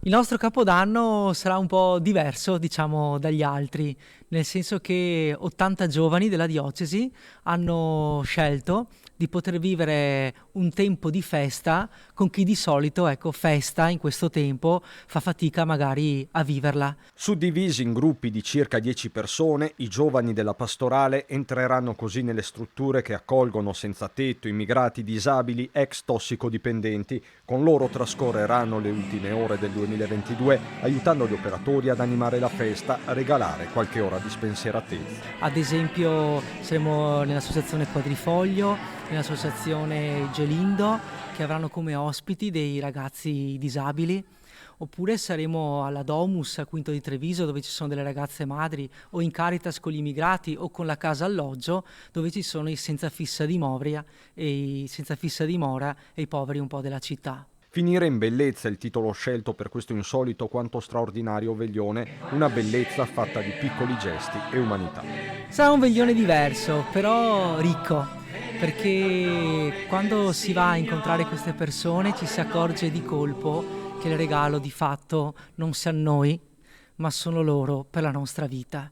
Il nostro Capodanno sarà un po' diverso, diciamo, dagli altri, nel senso che 80 giovani della diocesi hanno scelto di poter vivere un tempo di festa con chi di solito, ecco, festa in questo tempo fa fatica magari a viverla. Suddivisi in gruppi di circa 10 persone, i giovani della pastorale entreranno così nelle strutture che accolgono senza tetto, immigrati, disabili, ex tossicodipendenti. Con loro trascorreranno le ultime ore del 2022, aiutando gli operatori ad animare la festa, a regalare qualche ora di spensieratezza. Ad esempio saremo nell'associazione Quadrifoglio, nell'associazione Gelindo, che avranno come ospiti dei ragazzi disabili, oppure saremo alla Domus a Quinto di Treviso, dove ci sono delle ragazze madri, o in Caritas con gli immigrati, o con la Casa Alloggio, dove ci sono i senza fissa dimora e i poveri un po' della città. Finire in bellezza è il titolo scelto per questo insolito quanto straordinario veglione, una bellezza fatta di piccoli gesti e umanità. Sarà un veglione diverso, però ricco, perché quando si va a incontrare queste persone ci si accorge di colpo che il regalo di fatto non siamo noi, ma sono loro per la nostra vita.